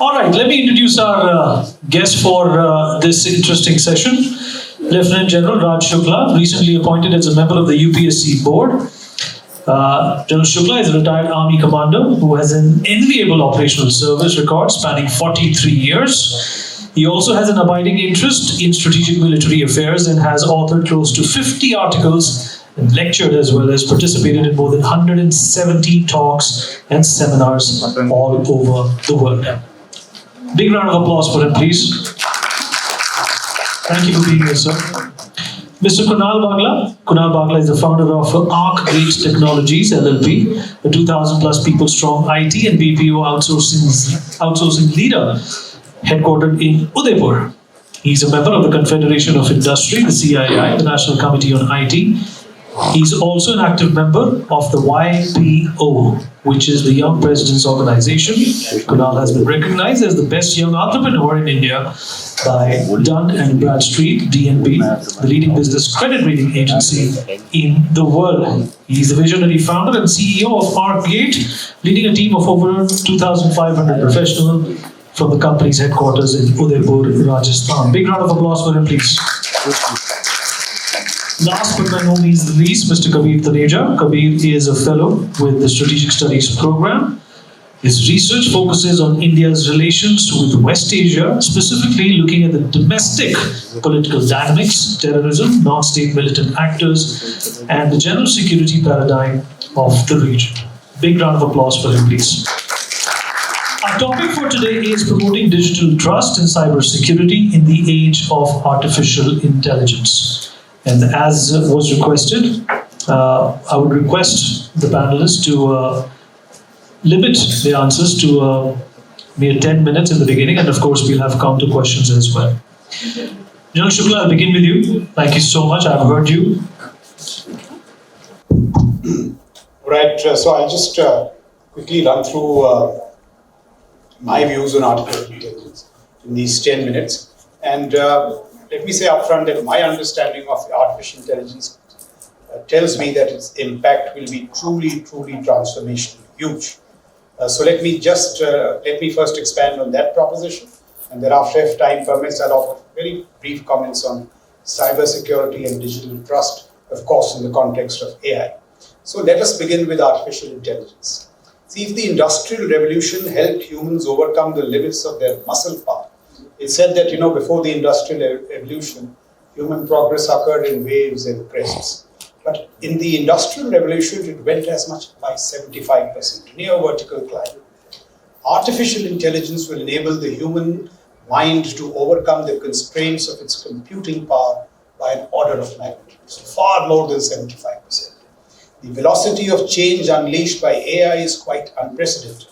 All right, let me introduce our guest for this interesting session. Lieutenant General Raj Shukla, recently appointed as a member of the UPSC board. General Shukla is a retired Army commander who has an enviable operational service record spanning 43 years. He also has an abiding interest in strategic military affairs and has authored close to 50 articles and lectured as well as participated in more than 170 talks and seminars all over the world. Big round of applause for him, please. Thank you for being here, sir. Mr. Kunal Bagla. Kunal Bagla is the founder of Arcgate Technologies, LLP, a 2,000 plus people strong IT and BPO outsourcing leader headquartered in Udaipur. He's a member of the Confederation of Industry, the CII, the National Committee on IT. He's also an active member of the YPO, which is the Young Presidents Organization. Kunal has been recognized as the best young entrepreneur in India by Dun & Bradstreet, DNB, the leading business credit rating agency in the world. He's the visionary founder and CEO of Arcgate, leading a team of over 2,500 professionals from the company's headquarters in Udaipur, Rajasthan. Big round of applause for him, please. Last but by no means the least, Mr. Kabir Taneja. Kabir is a fellow with the Strategic Studies Program. His research focuses on India's relations with West Asia, specifically looking at the domestic political dynamics, terrorism, non-state militant actors, and the general security paradigm of the region. Big round of applause for him, please. Our topic for today is promoting digital trust and cybersecurity in the age of artificial intelligence. And as was requested, I would request the panelists to limit the answers to mere 10 minutes in the beginning, and of course we'll have counter questions as well. General Shukla, I'll begin with you. Thank you so much. I've heard you. Right, so I'll just quickly run through my views on artificial intelligence in these 10 minutes. And let me say upfront that my understanding of artificial intelligence tells me that its impact will be truly transformational, huge. So let me first expand on that proposition, and thereafter, if time permits, I'll offer very brief comments on cybersecurity and digital trust, of course, in the context of AI. So let us begin with artificial intelligence. See, if the Industrial Revolution helped humans overcome the limits of their muscle power, it's said that, before the Industrial Revolution, human progress occurred in waves and crests. But in the Industrial Revolution, it went as much by 75%, near vertical climb. Artificial intelligence will enable the human mind to overcome the constraints of its computing power by an order of magnitude, so far more than 75%. The velocity of change unleashed by AI is quite unprecedented.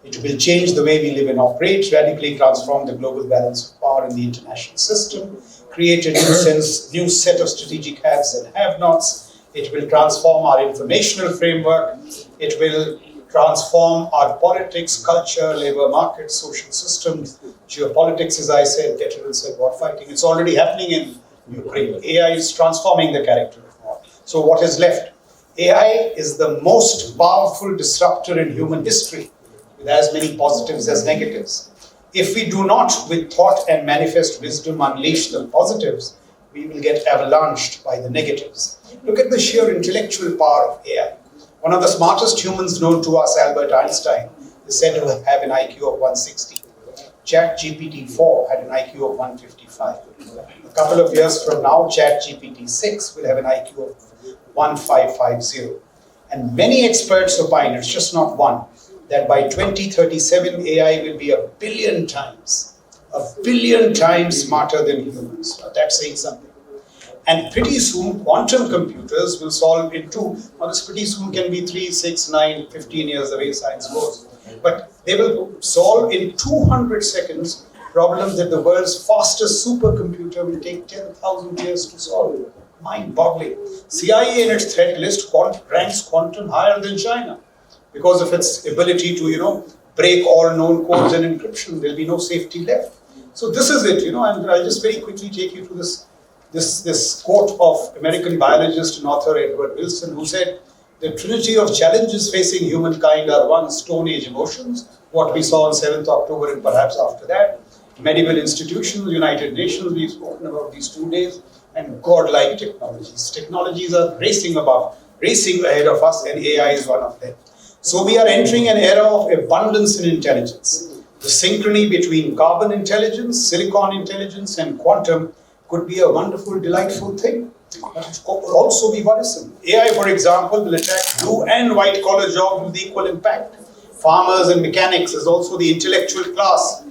It will change the way we live and operate, radically transform the global balance of power in the international system, create a new set of strategic haves and have-nots. It will transform our informational framework. It will transform our politics, culture, labor market, social systems, geopolitics, as I said, veterans said, war fighting. It's already happening in Ukraine. AI is transforming the character of war. So what is left? AI is the most powerful disruptor in human history, with as many positives as negatives. If we do not, with thought and manifest wisdom, unleash the positives, we will get avalanched by the negatives. Look at the sheer intellectual power of AI. One of the smartest humans known to us, Albert Einstein, is said to have an IQ of 160. ChatGPT-4 had an IQ of 155. A couple of years from now, ChatGPT-6 will have an IQ of 1550. And many experts opine, it's just not one, that by 2037, AI will be a billion times smarter than humans. Now, that's saying something. And pretty soon, quantum computers will solve in two. Now, this pretty soon can be 3, 6, 9, 15 years away, science goes. But they will solve in 200 seconds problems that the world's fastest supercomputer will take 10,000 years to solve. Mind-boggling. CIA in its threat list ranks quantum higher than China, because of its ability to, break all known codes and encryption. There'll be no safety left. So this is it, and I'll just very quickly take you through this quote of American biologist and author Edward Wilson, who said, The trinity of challenges facing humankind are one, Stone Age emotions, what we saw on 7th October and perhaps after that, medieval institutions, United Nations, we've spoken about these 2 days, and godlike technologies. Technologies are racing ahead of us, and AI is one of them. So we are entering an era of abundance in intelligence. The synchrony between carbon intelligence, silicon intelligence, and quantum could be a wonderful, delightful thing. But it could also be worrisome. AI, for example, will attack blue and white collar jobs with equal impact. Farmers and mechanics is also the intellectual class.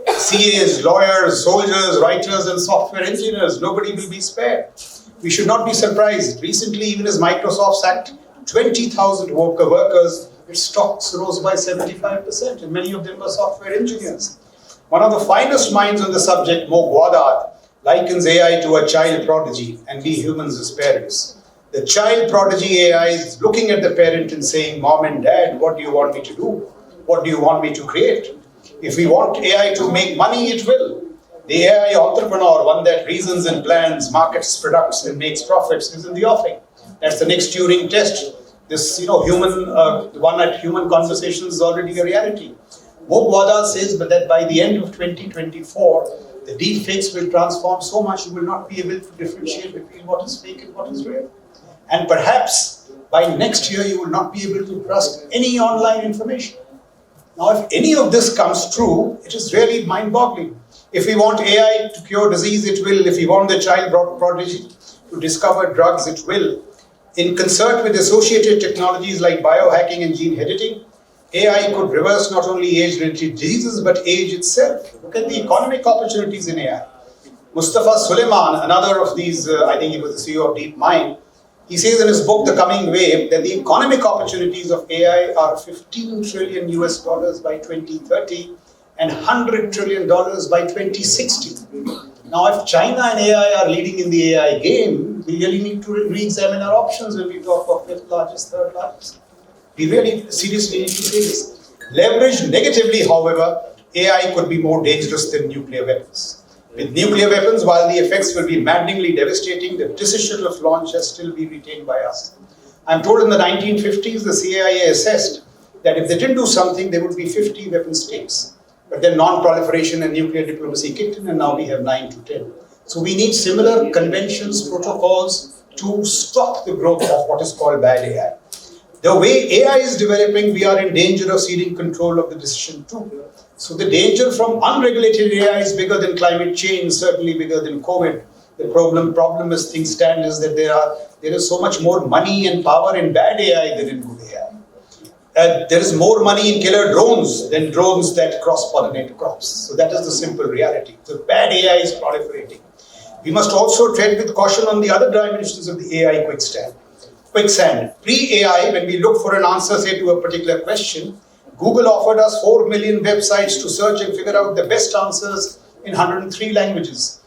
CAs, lawyers, soldiers, writers, and software engineers, nobody will be spared. We should not be surprised. Recently, even as Microsoft sacked 20,000 workers, its stocks rose by 75%, and many of them were software engineers. One of the finest minds on the subject, Mo Gwadad, likens AI to a child prodigy and we humans as parents. The child prodigy AI is looking at the parent and saying, Mom and Dad, what do you want me to do? What do you want me to create? If we want AI to make money, it will. The AI entrepreneur, one that reasons and plans, markets products and makes profits, is in the offing. That's the next Turing test. This, the one at Human Conversations is already a reality. Mo Gwadad says that by the end of 2024, the deep fakes will transform so much you will not be able to differentiate between what is fake and what is real. And perhaps by next year you will not be able to trust any online information. Now, if any of this comes true, it is really mind-boggling. If we want AI to cure disease, it will. If we want the child prodigy to discover drugs, it will. In concert with associated technologies like biohacking and gene editing, AI could reverse not only age-related diseases, but age itself. Look at the economic opportunities in AI. Mustafa Suleyman, another of these, I think he was the CEO of DeepMind, he says in his book, The Coming Wave, that the economic opportunities of AI are $15 trillion by 2030 and $100 trillion by 2060. Now, if China and AI are leading in the AI game, we really need to re-examine our options when we talk of fifth largest, third largest. We really seriously need to say this. Leveraged negatively, however, AI could be more dangerous than nuclear weapons. With nuclear weapons, while the effects will be maddeningly devastating, the decision of launch has still been retained by us. I'm told in the 1950s, the CIA assessed that if they didn't do something, there would be 50 weapon states. But then non-proliferation and nuclear diplomacy kicked in, and now we have 9 to 10. So we need similar conventions, protocols to stop the growth of what is called bad AI. The way AI is developing, we are in danger of ceding control of the decision too. So the danger from unregulated AI is bigger than climate change, certainly bigger than COVID. The problem as things stand is that there is so much more money and power in bad AI than in good AI. There is more money in killer drones than drones that cross-pollinate crops. So that is the simple reality. So bad AI is proliferating. We must also tread with caution on the other dimensions of the AI quicksand. Pre-AI, when we look for an answer, say, to a particular question, Google offered us 4 million websites to search and figure out the best answers in 103 languages.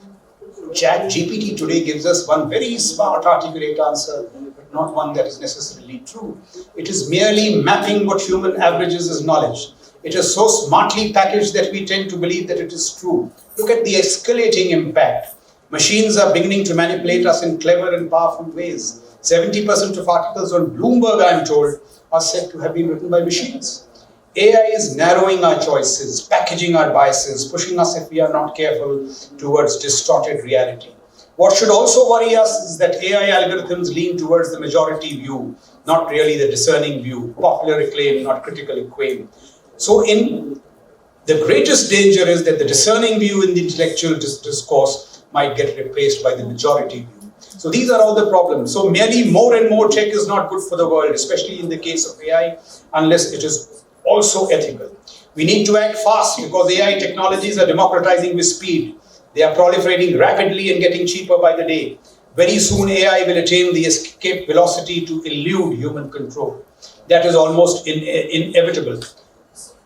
ChatGPT today gives us one very smart, articulate answer, but not one that is necessarily true. It is merely mapping what human averages as knowledge. It is so smartly packaged that we tend to believe that it is true. Look at the escalating impact. Machines are beginning to manipulate us in clever and powerful ways. 70% of articles on Bloomberg, I am told, are said to have been written by machines. AI is narrowing our choices, packaging our biases, pushing us, if we are not careful, towards distorted reality. What should also worry us is that AI algorithms lean towards the majority view, not really the discerning view, popular acclaim, not critical acclaim. So the greatest danger is that the discerning view in the intellectual discourse might get replaced by the majority view. So these are all the problems. So merely more and more tech is not good for the world, especially in the case of AI, unless it is also ethical. We need to act fast because AI technologies are democratizing with speed. They are proliferating rapidly and getting cheaper by the day. Very soon AI will attain the escape velocity to elude human control. That is almost inevitable.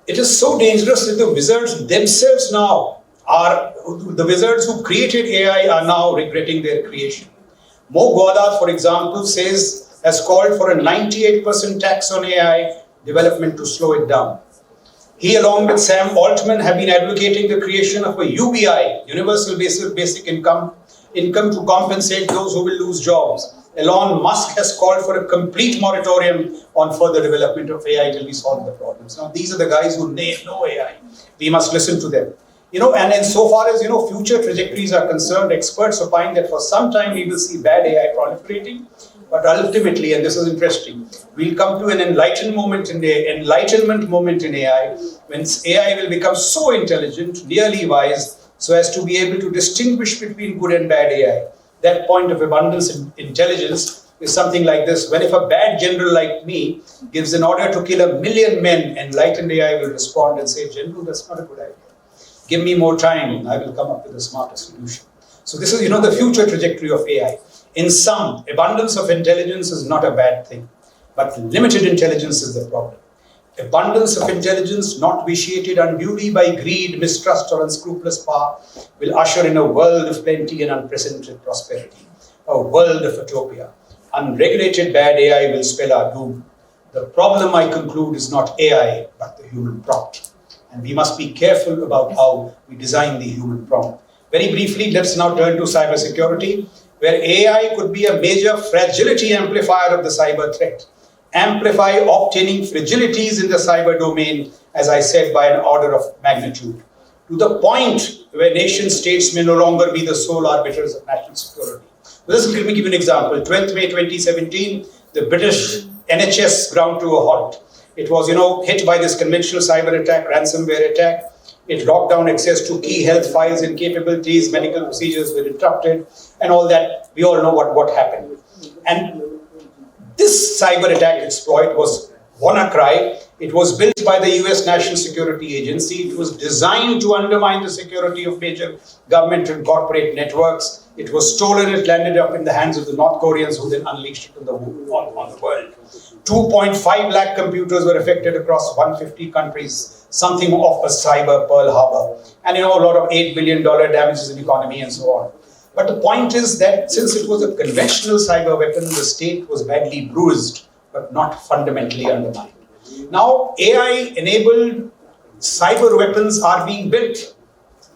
It is so dangerous that the wizards themselves now the wizards who created AI are now regretting their creation. Mo Gwadad, for example, has called for a 98% tax on AI development to slow it down. He, along with Sam Altman, have been advocating the creation of a UBI, Universal Basic Income to compensate those who will lose jobs. Elon Musk has called for a complete moratorium on further development of AI till we solve the problems. Now, these are the guys who know AI. We must listen to them. And so far as, future trajectories are concerned, experts opine that for some time we will see bad AI proliferating. But ultimately, and this is interesting, we'll come to an enlightenment moment in AI, when AI will become so intelligent, nearly wise, so as to be able to distinguish between good and bad AI. That point of abundance in intelligence is something like this. When if a bad general like me gives an order to kill 1 million men, enlightened AI will respond and say, General, that's not a good idea. Give me more time, and I will come up with a smarter solution. So this is, the future trajectory of AI. In sum, abundance of intelligence is not a bad thing, but limited intelligence is the problem. Abundance of intelligence, not vitiated unduly by greed, mistrust, or unscrupulous power, will usher in a world of plenty and unprecedented prosperity, a world of utopia. Unregulated bad AI will spell our doom. The problem, I conclude, is not AI, but the human prompt. And we must be careful about how we design the human prompt. Very briefly, let's now turn to cybersecurity, where AI could be a major fragility amplifier of the cyber threat. Amplify obtaining fragilities in the cyber domain, as I said, by an order of magnitude, to the point where nation states may no longer be the sole arbiters of national security. Let me give you an example. 12th May 2017, the British NHS ground to a halt. It was, hit by this conventional cyber attack, ransomware attack. It locked down access to key health files and capabilities, medical procedures were interrupted, and all that. We all know what happened. And this cyber attack exploit was WannaCry. It was built by the US National Security Agency. It was designed to undermine the security of major government and corporate networks. It was stolen. It landed up in the hands of the North Koreans, who then unleashed it on the world. 2.5 lakh computers were affected across 150 countries, something of a cyber Pearl Harbor. And a lot of $8 billion damages in economy and so on. But the point is that since it was a conventional cyber weapon, the state was badly bruised, but not fundamentally undermined. Now, AI-enabled cyber weapons are being built.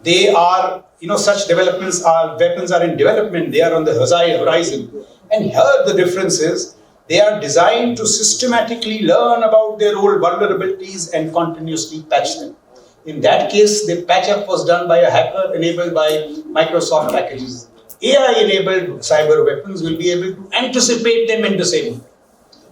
They are, such weapons are in development. They are on the horizon. And here the difference is, they are designed to systematically learn about their old vulnerabilities and continuously patch them. In that case, the patch-up was done by a hacker enabled by Microsoft packages. AI-enabled cyber weapons will be able to anticipate them and disable them.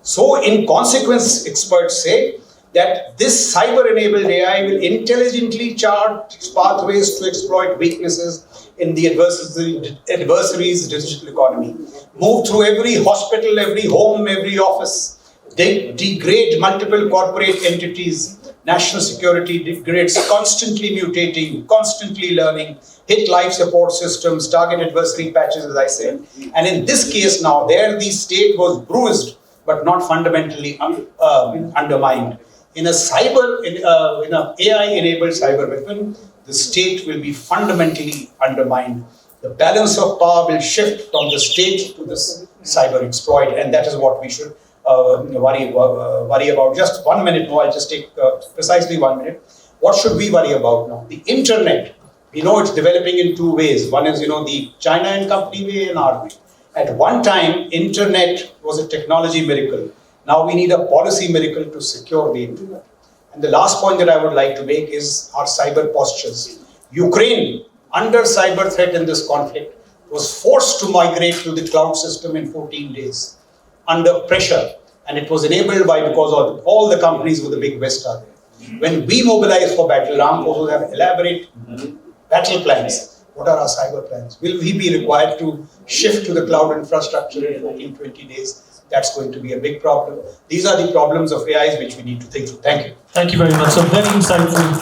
So, in consequence, experts say that this cyber-enabled AI will intelligently chart pathways to exploit weaknesses in the adversary's digital economy, move through every hospital, every home, every office, degrade multiple corporate entities. National security degrades, constantly mutating, constantly learning, hit life support systems, target adversary patches, as I said. And in this case now, the state was bruised, but not fundamentally undermined. In a AI-enabled cyber weapon, the state will be fundamentally undermined. The balance of power will shift from the state to the cyber exploit, and that is what we should worry about. Just 1 minute more, I'll just take precisely 1 minute. What should we worry about now? The internet, we know it's developing in two ways. One is, the China and company way and our way. At one time, internet was a technology miracle. Now we need a policy miracle to secure the internet. And the last point that I would like to make is our cyber postures. Ukraine, under cyber threat in this conflict, was forced to migrate to the cloud system in 14 days under pressure. And it was enabled because of all the companies with the big West are there. When we mobilize for battle, armed forces have elaborate battle plans. What are our cyber plans? Will we be required to shift to the cloud infrastructure in 14-20 days? That's going to be a big problem. These are the problems of AIs which we need to think through. Thank you. Thank you very much. So very insightful,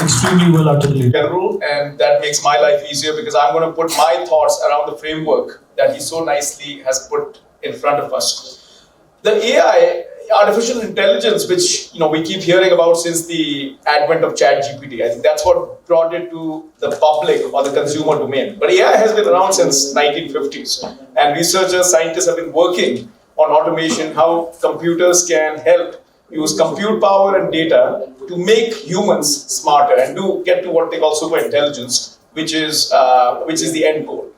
extremely well articulated. And that makes my life easier because I'm going to put my thoughts around the framework that he so nicely has put in front of us. The AI, artificial intelligence, which we keep hearing about since the advent of ChatGPT, I think that's what brought it to the public or the consumer domain. But AI has been around since 1950s, and researchers, scientists have been working on automation, how computers can help use compute power and data to make humans smarter and to get to what they call super intelligence, which is the end goal.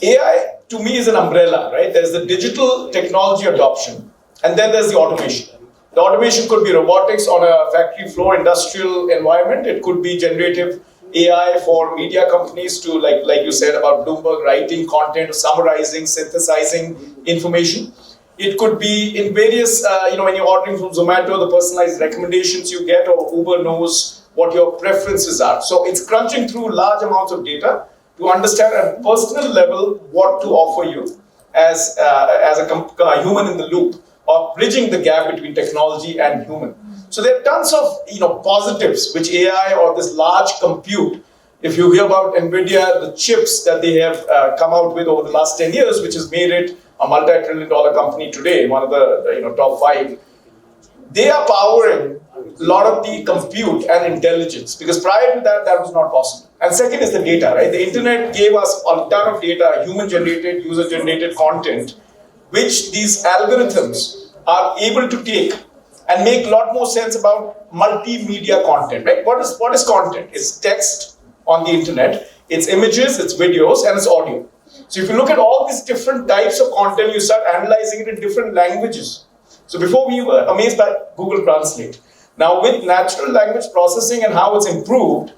AI to me is an umbrella, right? There's the digital technology adoption, and then there's the automation. The automation could be robotics on a factory floor, industrial environment. It could be generative AI for media companies to, like you said about Bloomberg, writing content, summarizing, synthesizing information. It could be in various, when you're ordering from Zomato, the personalized recommendations you get, or Uber knows what your preferences are. So it's crunching through large amounts of data to understand at a personal level what to offer you as a human in the loop, or bridging the gap between technology and human. So there are tons of positives which AI or this large compute. If you hear about NVIDIA, the chips that they have come out with over the last 10 years, which has made it a multi-trillion-dollar company today, one of the top 5, they are powering a lot of the compute and intelligence, because prior to that, that was not possible. And second is the data, right? The internet gave us a ton of data, human-generated, user-generated content, which these algorithms are able to take and make a lot more sense about multimedia content, right? What is content? It's text on the internet, it's images, it's videos, and it's audio. So if you look at all these different types of content, you start analyzing it in different languages. So before we were amazed by Google Translate. Now with natural language processing and how it's improved,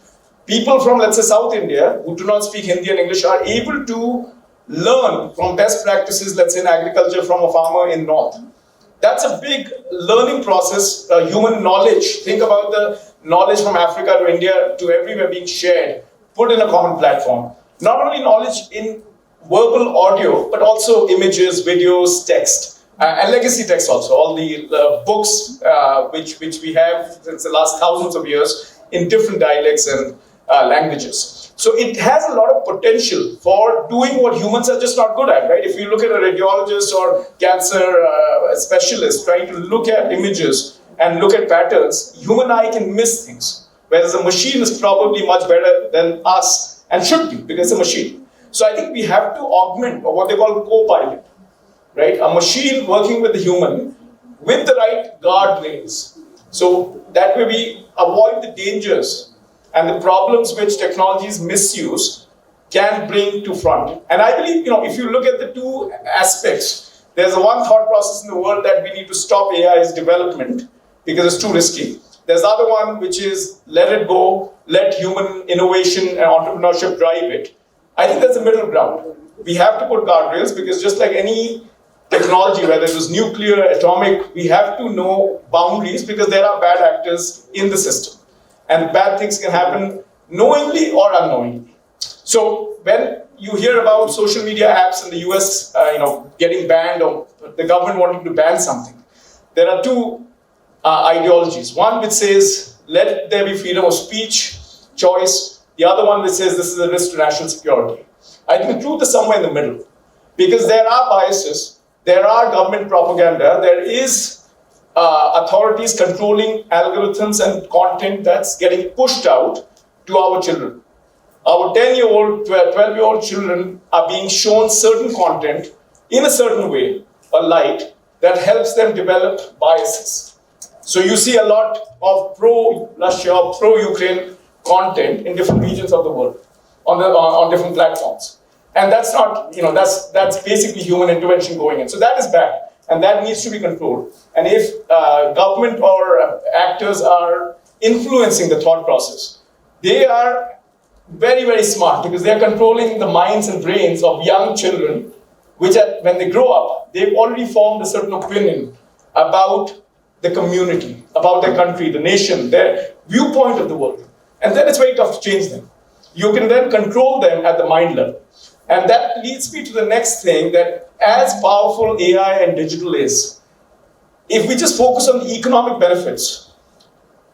people from, let's say, South India, who do not speak Hindi and English, are able to learn from best practices, let's say in agriculture, from a farmer in North. That's a big learning process, human knowledge. Think about the knowledge from Africa to India to everywhere being shared, put in a common platform. Not only knowledge in verbal audio, but also images, videos, text, and legacy text also. All the books which we have since the last thousands of years in different dialects and languages. So it has a lot of potential for doing what humans are just not good at, right? If you look at a radiologist or cancer specialist trying to look at images and look at patterns, human eye can miss things, whereas a machine is probably much better than us, and should be, because it's a machine. So I think we have to augment what they call co-pilot, right? A machine working with the human with the right guardrails. So that way we avoid the dangers and the problems which technology's misuse can bring to front. And I believe, if you look at the two aspects, there's a one thought process in the world that we need to stop AI's development because it's too risky. There's the other one, which is let it go, let human innovation and entrepreneurship drive it. I think there's a middle ground. We have to put guardrails, because just like any technology, whether it was nuclear, atomic, we have to know boundaries, because there are bad actors in the system. And bad things can happen knowingly or unknowingly. So when you hear about social media apps in the US, getting banned, or the government wanting to ban something, there are two ideologies. One which says, let there be freedom of speech, choice. The other one which says this is a risk to national security. I think the truth is somewhere in the middle, because there are biases, there are government propaganda, there is authorities controlling algorithms and content that's getting pushed out to our children. Our 10-year-old, 12-year-old children are being shown certain content in a certain way, a light, that helps them develop biases. So you see a lot of pro-Russia, pro-Ukraine content in different regions of the world, on different platforms. And that's not, that's basically human intervention going in. So that is bad. And that needs to be controlled. And if government or actors are influencing the thought process, they are very, very smart, because they are controlling the minds and brains of young children, which when they grow up, they've already formed a certain opinion about the community, about their country, the nation, their viewpoint of the world. And then it's very tough to change them. You can then control them at the mind level. And that leads me to the next thing, that as powerful AI and digital is, if we just focus on the economic benefits,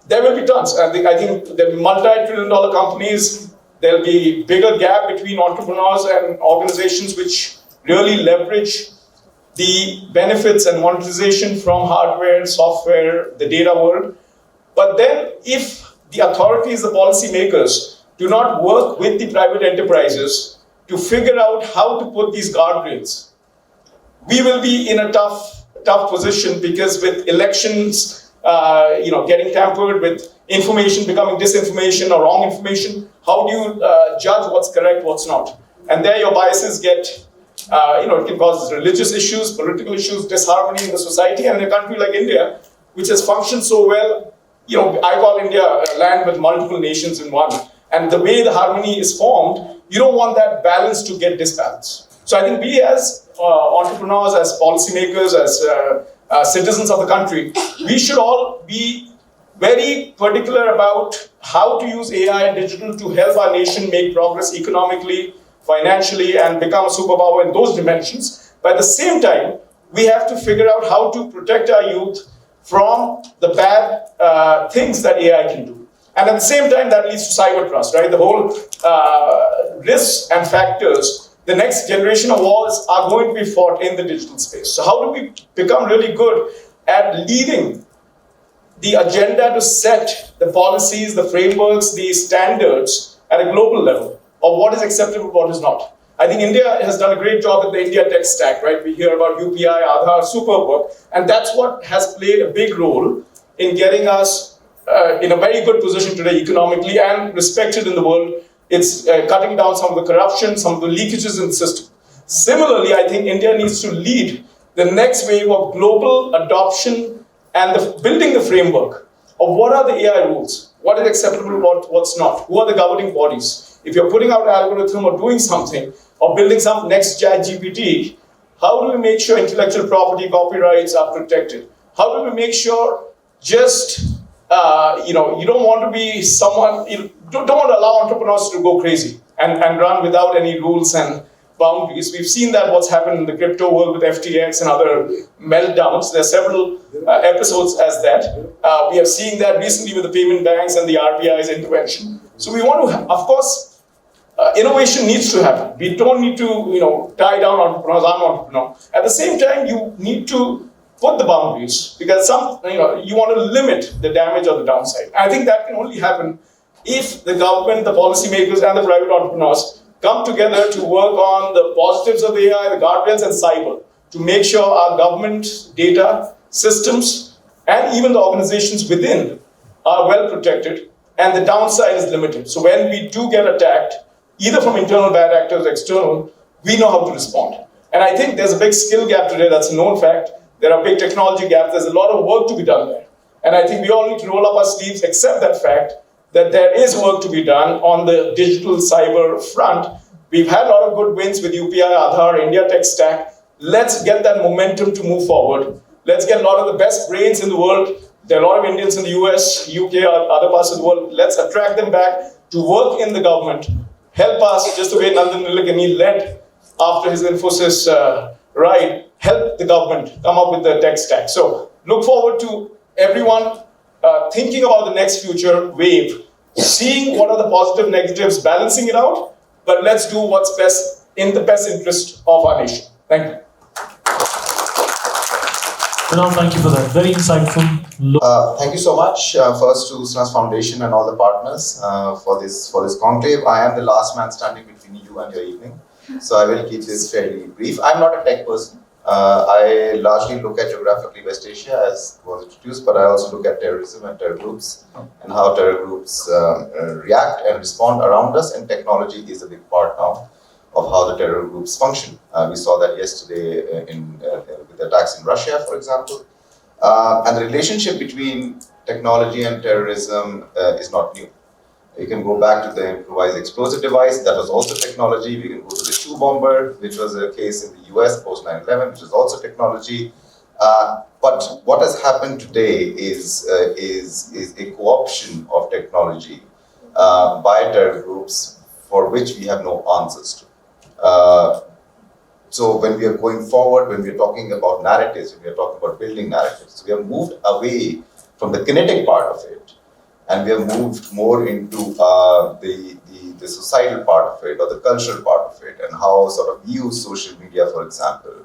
there will be tons. I think there will be multi-trillion-dollar companies, there will be bigger gap between entrepreneurs and organizations which really leverage the benefits and monetization from hardware, software, the data world. But then if the authorities, the policymakers, do not work with the private enterprises to figure out how to put these guardrails, we will be in a tough position, because with elections, getting tampered with, information becoming disinformation or wrong information, how do you judge what's correct, what's not? And there your biases get It can cause religious issues, political issues, disharmony in the society. And in a country like India, which has functioned so well, I call India a land with multiple nations in one. And the way the harmony is formed, you don't want that balance to get disbalanced. So I think we as entrepreneurs, as policymakers, as citizens of the country, we should all be very particular about how to use AI and digital to help our nation make progress economically, financially, and become a superpower in those dimensions. But at the same time, we have to figure out how to protect our youth from the bad things that AI can do. And at the same time, that leads to cyber trust, right? The whole risks and factors, the next generation of wars are going to be fought in the digital space. So how do we become really good at leading the agenda to set the policies, the frameworks, the standards at a global level of what is acceptable, what is not? I think India has done a great job at the India tech stack, right? We hear about UPI, Aadhaar, superb work, and that's what has played a big role in getting us in a very good position today economically and respected in the world. It's cutting down some of the corruption, some of the leakages in the system. Similarly, I think India needs to lead the next wave of global adoption and building the framework of what are the AI rules, what is acceptable, what's not, who are the governing bodies. If you're putting out an algorithm or doing something or building some next chat GPT, how do we make sure intellectual property, copyrights are protected? How do we make sure you don't want to be someone, you don't want to allow entrepreneurs to go crazy and run without any rules and boundaries. We've seen that what's happened in the crypto world with FTX and other meltdowns. There are several episodes as that. We are seeing that recently with the payment banks and the RBI's intervention. So we want to, of course, innovation needs to happen. We don't need to, tie down entrepreneurs. I'm an entrepreneur. At the same time, you need to put the boundaries because you want to limit the damage or the downside. And I think that can only happen if the government, the policymakers, and the private entrepreneurs come together to work on the positives of AI, the guardrails, and cyber to make sure our government data systems and even the organizations within are well protected and the downside is limited. So when we do get attacked, either from internal bad actors or external, we know how to respond. And I think there's a big skill gap today, that's a known fact. There are big technology gaps, there's a lot of work to be done there. And I think we all need to roll up our sleeves, accept that fact, that there is work to be done on the digital cyber front. We've had a lot of good wins with UPI, Aadhaar, India tech stack. Let's get that momentum to move forward. Let's get a lot of the best brains in the world. There are a lot of Indians in the US, UK, or other parts of the world. Let's attract them back to work in the government. Help us, just the way Nandan Nilekani led after his Infosys ride, help the government come up with the tech stack. So look forward to everyone thinking about the next future wave, seeing what are the positive, negatives, balancing it out, but let's do what's best in the best interest of our nation. Thank you. Kunal, thank you for that. Very insightful. Thank you so much first to USANAS Foundation and all the partners for this conclave. I am the last man standing between you and your evening, so I will keep this fairly brief. I'm not a tech person. I largely look at geographically West Asia as was introduced, but I also look at terrorism and terror groups and how terror groups react and respond around us, and technology is a big part now of how the terror groups function. We saw that yesterday with the attacks in Russia, for example. And the relationship between technology and terrorism is not new. You can go back to the improvised explosive device, that was also technology. We can go to the shoe bomber, which was a case in the US post 9/11, which is also technology. But what has happened today is a co-option of technology by terror groups for which we have no answers to. So when we are going forward, when we are talking about narratives, when we are talking about building narratives, we have moved away from the kinetic part of it, and we have moved more into the societal part of it, or the cultural part of it, and how sort of we use social media, for example,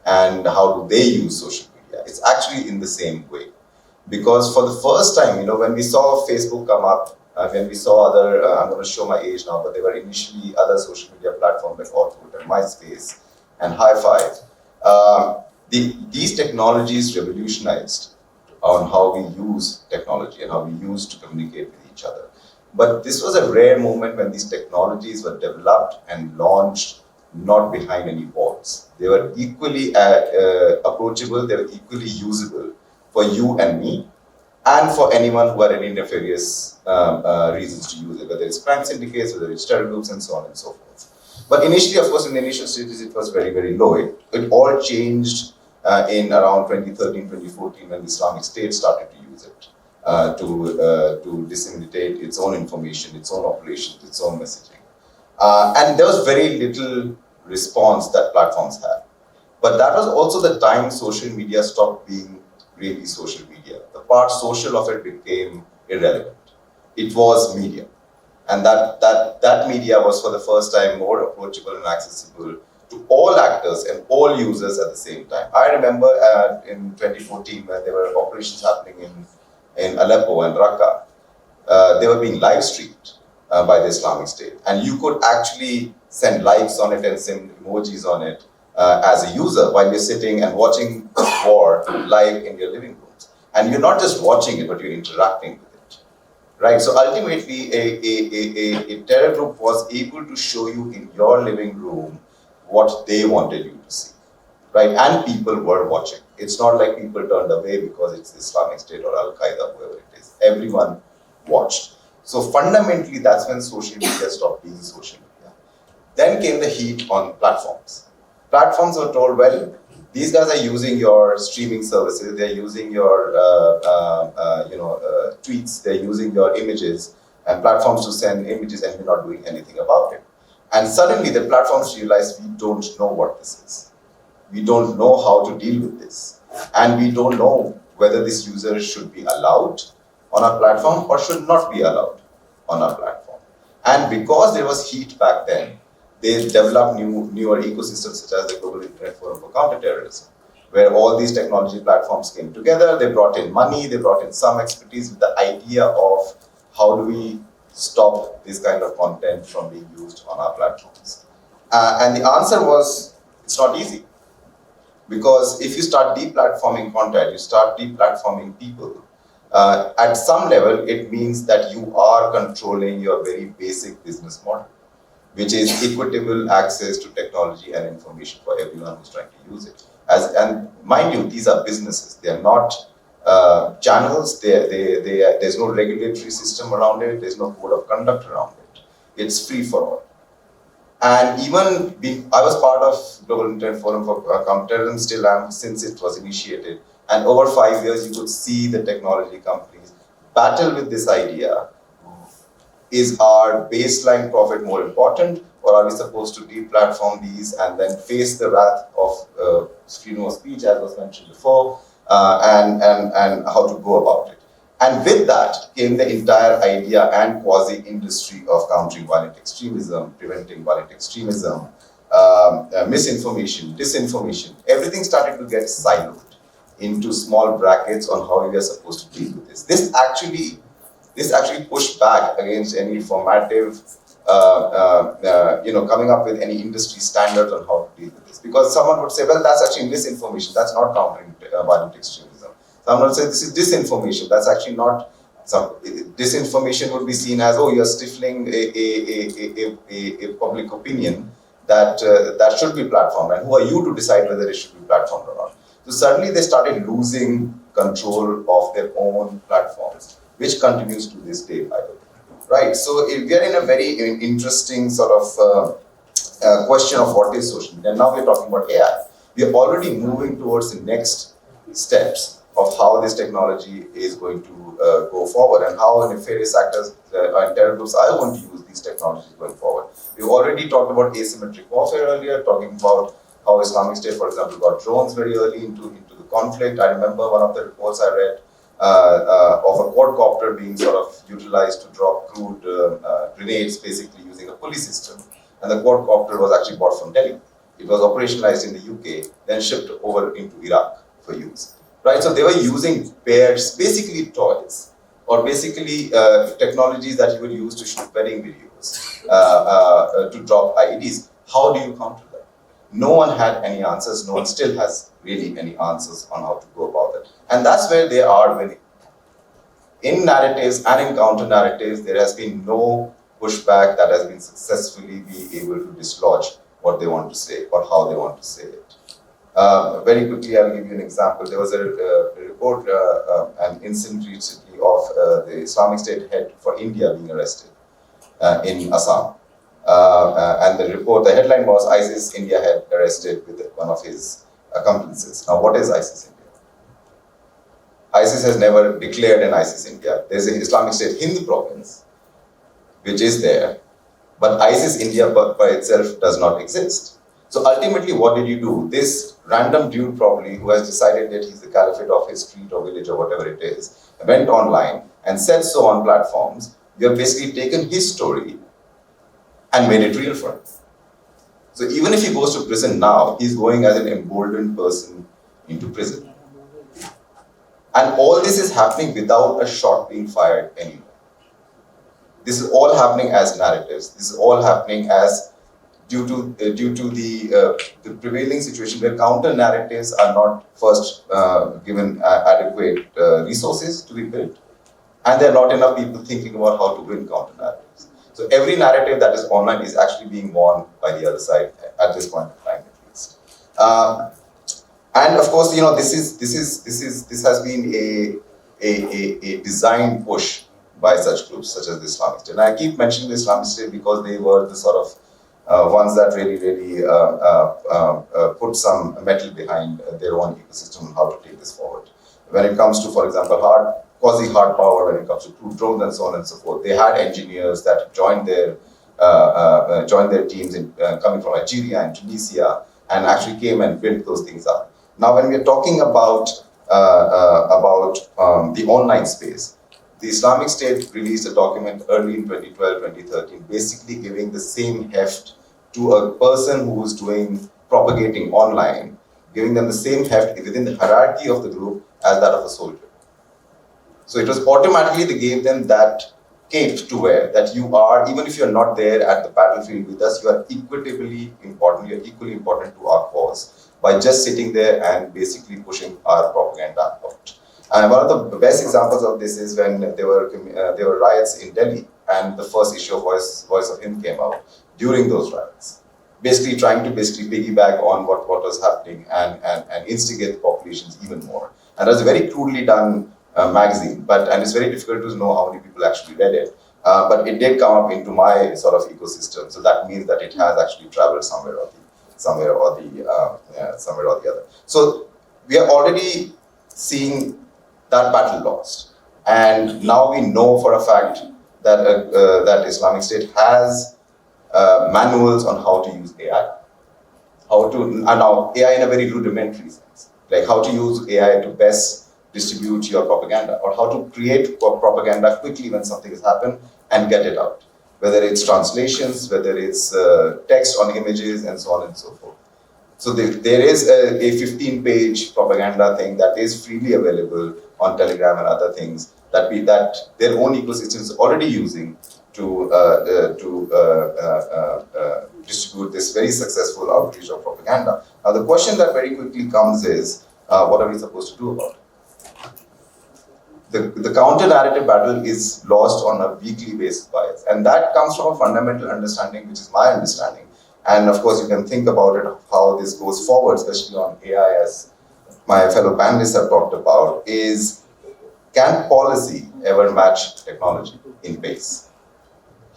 and how do they use social media. It's actually in the same way. Because for the first time, when we saw Facebook come up, when we saw other, I'm going to show my age now, but they were initially other social media platforms like Arcgate and MySpace and Hi5. These technologies revolutionized on how we use technology and how we use to communicate with each other. But this was a rare moment when these technologies were developed and launched not behind any walls. They were equally approachable, they were equally usable for you and me, and for anyone who had any nefarious reasons to use it, whether it's crime syndicates, whether it's terror groups, and so on and so forth. But initially, of course, in the initial stages, it was very, very low. It all changed in around 2013, 2014, when the Islamic State started to use it to disseminate its own information, its own operations, its own messaging. And there was very little response that platforms had. But that was also the time social media stopped being really social media. The part social of it became irrelevant. It was media. And that media was for the first time more approachable and accessible to all actors and all users at the same time. I remember in 2014 when there were operations happening in Aleppo and Raqqa, they were being live streamed by the Islamic State. And you could actually send likes on it and send emojis on it as a user while you're sitting and watching this war live in your living rooms. And you're not just watching it, but you're interacting with it. Right? So ultimately, a terror group was able to show you in your living room what they wanted you to see. Right? And people were watching. It's not like people turned away because it's the Islamic State or Al-Qaeda, whoever it is. Everyone watched. So fundamentally, that's when social media stopped being social media. Then came the heat on platforms. Platforms were told, well, these guys are using your streaming services, they're using your tweets, they're using your images and platforms to send images, and you're not doing anything about it. And suddenly the platforms realize we don't know what this is. We don't know how to deal with this. And we don't know whether this user should be allowed on our platform or should not be allowed on our platform. And because there was heat back then, they developed newer ecosystems such as the Global Internet Forum for Counterterrorism, where all these technology platforms came together. They brought in money, they brought in some expertise with the idea of how do we stop this kind of content from being used on our platforms. And the answer was, it's not easy. Because if you start deplatforming content, you start deplatforming people, at some level, it means that you are controlling your very basic business model, which is equitable access to technology and information for everyone who's trying to use it. And mind you, these are businesses. They are not channels. There's no regulatory system around it. There's no code of conduct around it. It's free for all. And even I was part of Global Internet Forum for Counterterrorism, still am, since it was initiated. And over 5 years, you could see the technology companies battle with this idea. Is our baseline profit more important, or are we supposed to deplatform these and then face the wrath of freedom of speech, as was mentioned before, and how to go about it? And with that came the entire idea and quasi-industry of countering violent extremism, preventing violent extremism, misinformation, disinformation. Everything started to get siloed into small brackets on how we are supposed to deal with this. This actually pushed back against any formative, coming up with any industry standards on how to deal with this. Because someone would say, well, that's actually misinformation, that's not countering violent extremism. Someone would say, this is disinformation, that's actually not. Disinformation would be seen as, oh, you're stifling a public opinion that should be platformed, and who are you to decide whether it should be platformed or not? So suddenly they started losing control of their own platforms, which continues to this day, by the way. Right, so we are in a very interesting sort of question of what is social media. And now we're talking about AI. We are already moving towards the next steps of how this technology is going to go forward, and how nefarious actors and terror groups are going to use these technologies going forward. We've already talked about asymmetric warfare earlier, talking about how Islamic State, for example, got drones very early into the conflict. I remember one of the reports I read of a quadcopter being sort of utilized to drop crude grenades, basically using a pulley system. And the quadcopter was actually bought from Delhi. It was operationalized in the UK, then shipped over into Iraq for use. Right, so they were using pairs, basically toys, or basically technologies that you would use to shoot wedding videos, to drop IEDs. How do you counter that? No one had any answers. No one still has really any answers on how to go about it. And that's where they are winning. In narratives and in counter narratives, there has been no pushback that has been successfully be able to dislodge what they want to say or how they want to say it. Very quickly, I'll give you an example. There was a report, an incident recently of the Islamic State head for India being arrested in Assam. And the headline was ISIS India head arrested with one of his accomplices. Now, what is ISIS India? ISIS has never declared an ISIS India. There's an Islamic State Hindu province, which is there, but ISIS India by itself does not exist. So ultimately, what did you do? This random dude probably who has decided that he's the caliphate of his street or village or whatever it is, went online and said so on platforms. You have basically taken his story and made it real for him. So even if he goes to prison now, he's going as an emboldened person into prison. And all this is happening without a shot being fired anywhere. This is all happening as narratives. This is all happening as due to the prevailing situation where counter narratives are not first given adequate resources to be built, and there are not enough people thinking about how to win counter narratives. So every narrative that is online is actually being won by the other side at this point in time, at least. And of course, this has been a design push by such groups such as the Islamic State. And I keep mentioning the Islamic State because they were the sort of ones that really put some metal behind their own ecosystem and how to take this forward. When it comes to, for example, quasi-hard power, when it comes to crude drones and so on and so forth, they had engineers that joined their teams coming from Algeria and Tunisia and actually came and built those things up. Now, when we are talking about the online space, the Islamic State released a document early in 2012, 2013, basically giving the same heft to a person who was propagating online, giving them the same heft within the hierarchy of the group as that of a soldier. So it was automatically they gave them that cape to wear, that you are, even if you're not there at the battlefield with us, you are equitably important, you're equally important to our cause by just sitting there and basically pushing our propaganda out. And one of the best examples of this is when there were riots in Delhi, and the first issue of Voice of Hind came out during those riots, basically trying to piggyback on what was happening and instigate the populations even more. And that's a very crudely done magazine, and it's very difficult to know how many people actually read it. But it did come up into my sort of ecosystem, so that means that it has actually traveled somewhere or the other. So we are already seeing that battle lost, and now we know for a fact that that Islamic State has manuals on how to use AI, now AI in a very rudimentary sense, like how to use AI to best distribute your propaganda, or how to create propaganda quickly when something has happened and get it out, whether it's translations, whether it's text on images, and so on and so forth. So there is a 15-page propaganda thing that is freely available on Telegram and other things that their own ecosystem is already using to distribute this very successful outreach of propaganda. Now the question that very quickly comes is, what are we supposed to do about it? The counter-narrative battle is lost on a weekly basis bias, and that comes from a fundamental understanding, which is my understanding. And of course, you can think about it, how this goes forward, especially on AI, as my fellow panelists have talked about, is can policy ever match technology in pace?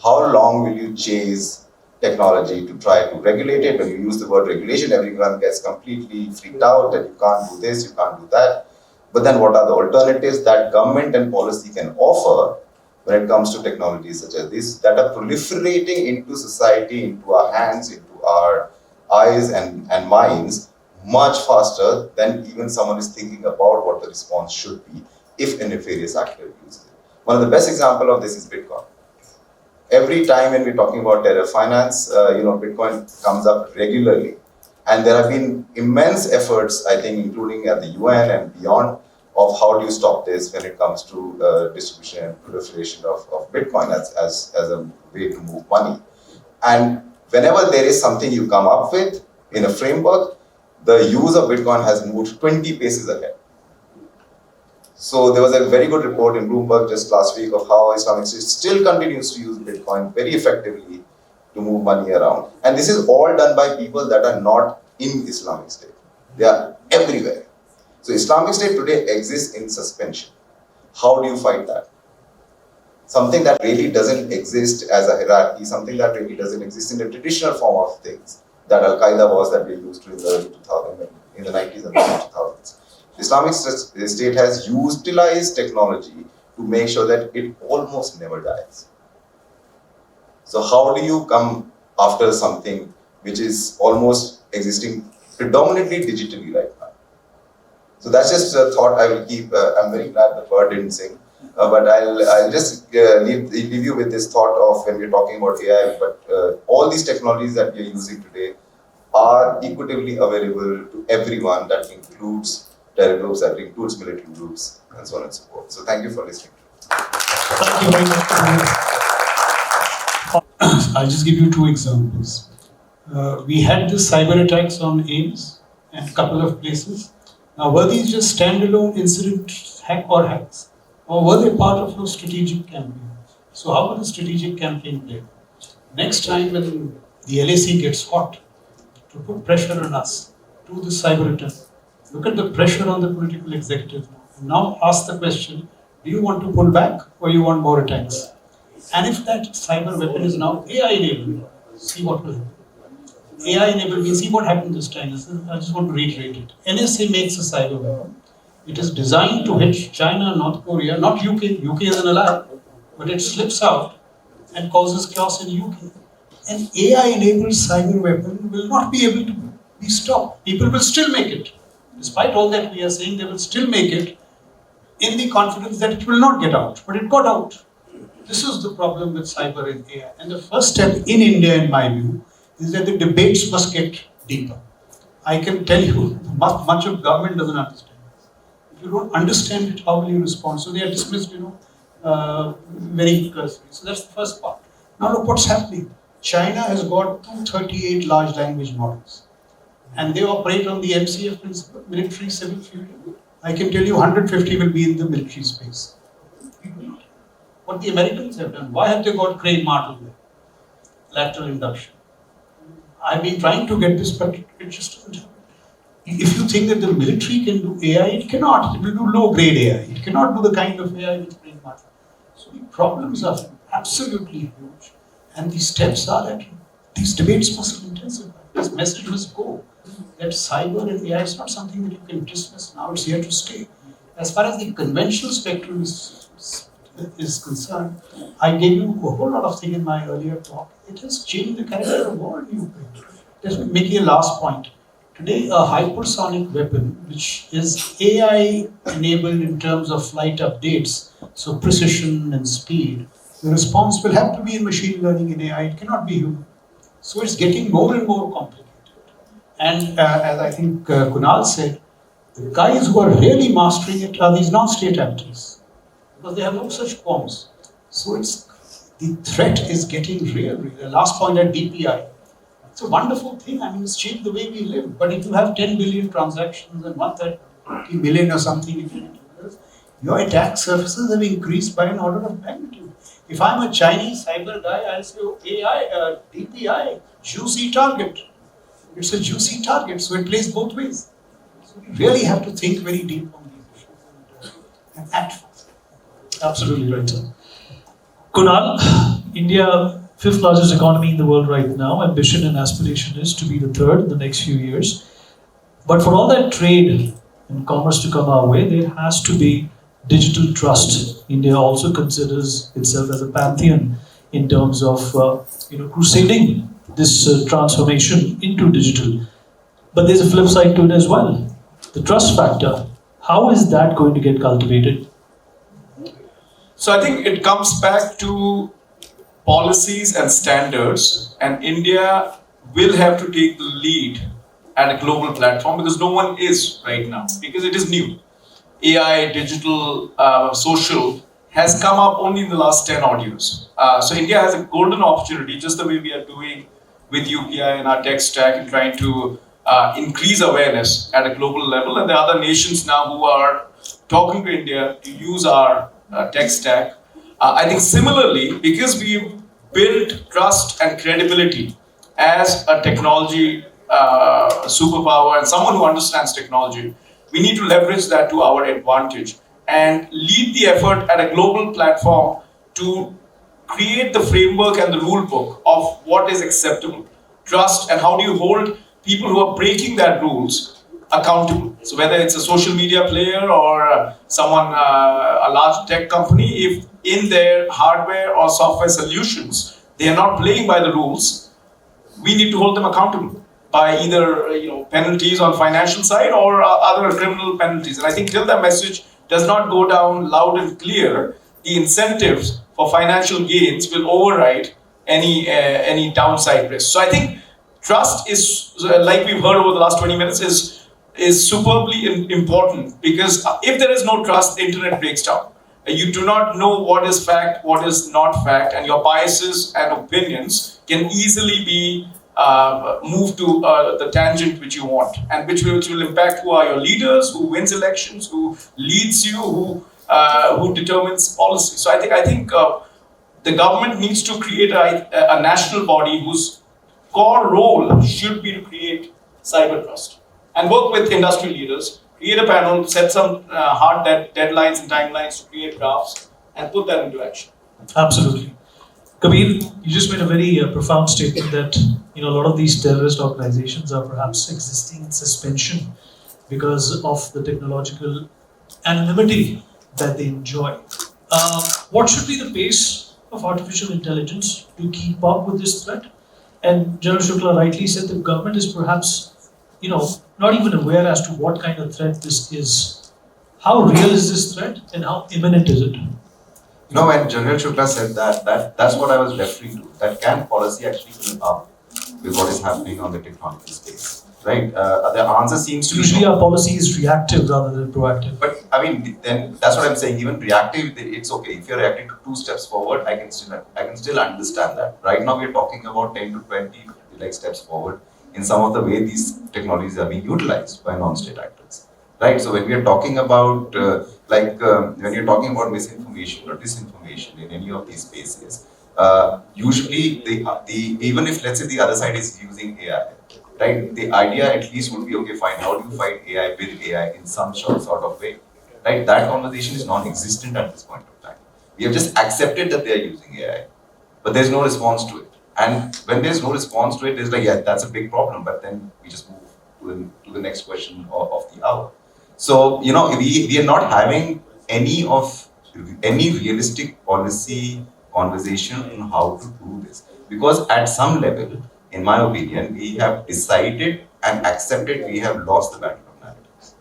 How long will you chase technology to try to regulate it? When you use the word regulation, everyone gets completely freaked out that you can't do this, you can't do that. But then what are the alternatives that government and policy can offer when it comes to technologies such as this that are proliferating into society, into our hands, into our eyes and minds much faster than even someone is thinking about what the response should be if a nefarious actor uses it. One of the best examples of this is Bitcoin. Every time when we're talking about terror finance, Bitcoin comes up regularly. And there have been immense efforts, I think, including at the UN and beyond, of how do you stop this when it comes to distribution and proliferation of Bitcoin as a way to move money. And whenever there is something you come up with in a framework, the use of Bitcoin has moved 20 paces ahead. So there was a very good report in Bloomberg just last week of how Islamic State still continues to use Bitcoin very effectively to move money around. And this is all done by people that are not in Islamic State. They are everywhere. So Islamic State today exists in suspension. How do you fight that? Something that really doesn't exist as a hierarchy, something that really doesn't exist in the traditional form of things that Al-Qaeda was that we used to in the early 2000s, in the 90s and the 2000s. Islamic State has utilized technology to make sure that it almost never dies. So how do you come after something which is almost existing predominantly digitally right now? So that's just a thought I will keep. I'm very glad the bird didn't sing, but I'll just leave you with this thought of when we're talking about AI. But all these technologies that we're using today are equitably available to everyone. That includes terror groups, that includes military groups, and so on and so forth. So thank you for listening. Thank you very much. I'll just give you two examples. We had the cyber attacks on AIMS and a couple of places. Now, were these just standalone incident hacks, or were they part of a strategic campaign? So how would the strategic campaign play? Next time when the LAC gets hot, to put pressure on us, do the cyber attack. Look at the pressure on the political executive now. Now ask the question, do you want to pull back or you want more attacks? And if that cyber weapon is now AI enabled, see what will happen. AI enabled, we see what happened this time. I just want to reiterate it. NSA makes a cyber weapon. It is designed to hit China, North Korea, not UK. UK is an ally, but it slips out and causes chaos in UK. An AI-enabled cyber weapon will not be able to be stopped. People will still make it. Despite all that we are saying, they will still make it in the confidence that it will not get out. But it got out. This is the problem with cyber and AI. And the first step in India, in my view, is that the debates must get deeper. I can tell you, much of government doesn't understand this. If you don't understand it, how will you respond? So they are dismissed, very cursory. So that's the first part. Now look what's happening. China has got 238 large language models. And they operate on the MCF principle, military civil fusion. I can tell you 150 will be in the military space. What the Americans have done, why have they got Crane Martel there? Lateral induction. I've been trying to get this, but it just doesn't happen. If you think that the military can do AI, it cannot. It will do low-grade AI. It cannot do the kind of AI with Crane Martel. So the problems are absolutely huge. And the steps are that these debates must intensify. This message must go. That cyber and AI is not something that you can dismiss now, it's here to stay. As far as the conventional spectrum is concerned, I gave you a whole lot of things in my earlier talk. It has changed the character of war in Ukraine. Let me make a last point. Today, a hypersonic weapon, which is AI enabled in terms of flight updates, so precision and speed, the response will have to be in machine learning and AI, it cannot be human. So it's getting more and more complicated. And as I think Kunal said, the guys who are really mastering it are these non-state actors, because they have no such qualms. So the threat is getting real. The last point at DPI, it's a wonderful thing. I mean, it's changed the way we live. But if you have 10 billion transactions and 130 million or something, your attack surfaces have increased by an order of magnitude. If I'm a Chinese cyber guy, I'll say, oh, AI, DPI, juicy target. It's a juicy target, so it plays both ways. So we really have to think very deep on these issues and act fast. Absolutely right, sir. Kunal, India, fifth largest economy in the world right now. Ambition and aspiration is to be the third in the next few years. But for all that trade and commerce to come our way, there has to be digital trust. India also considers itself as a pantheon in terms of crusading this transformation into digital. But there's a flip side to it as well. The trust factor. How is that going to get cultivated? So I think it comes back to policies and standards, and India will have to take the lead at a global platform because no one is right now, because it is new. AI, digital, social has come up only in the last 10 odd years. So India has a golden opportunity, just the way we are doing with UPI and our tech stack, and trying to increase awareness at a global level. And the other nations now who are talking to India to use our tech stack. I think similarly, because we've build trust and credibility as a technology superpower and someone who understands technology, we need to leverage that to our advantage and lead the effort at a global platform to create the framework and the rule book of what is acceptable, trust, and how do you hold people who are breaking that rules accountable. So whether it's a social media player or someone, a large tech company, if in their hardware or software solutions, they are not playing by the rules, we need to hold them accountable by either penalties on financial side or other criminal penalties. And I think till that message does not go down loud and clear, the incentives for financial gains will override any downside risk. So I think trust is, like we've heard over the last 20 minutes, is superbly important, because if there is no trust, the internet breaks down. You do not know what is fact, what is not fact, and your biases and opinions can easily be moved to the tangent which you want, and which will impact who are your leaders, who wins elections, who leads you, who determines policy. So I think the government needs to create a national body whose core role should be to create cyber trust and work with industry leaders, create a panel, set some hard deadlines and timelines to create drafts, and put that into action. Absolutely. Kabir, you just made a very profound statement that a lot of these terrorist organizations are perhaps existing in suspension because of the technological anonymity that they enjoy. What should be the pace of artificial intelligence to keep up with this threat? And General Shukla rightly said the government is perhaps, not even aware as to what kind of threat this is. How real is this threat and how imminent is it? When General Shukla said that's what I was referring to. That can policy actually keep up with what is happening on the technology space, right? The answer seems to usually be our policy is reactive rather than proactive. But then that's what I'm saying. Even reactive, it's okay. If you're reacting to 2 steps forward, I can still understand that. Right now, we're talking about 10 to 20 steps forward in some of the way these technologies are being utilized by non-state actors, right? So when we are talking about when you're talking about misinformation or disinformation in any of these spaces, usually even if let's say the other side is using AI, right? The idea at least would be, okay, fine, how do you fight AI with AI in some sort of way, right? That conversation is non-existent at this point of time. We have just accepted that they are using AI, but there's no response to it. And when there's no response to it, there's that's a big problem, but then we just move to the next question of the hour. So, we are not having any realistic policy conversation on how to do this. Because at some level, in my opinion, we have decided and accepted we have lost the battle of narratives.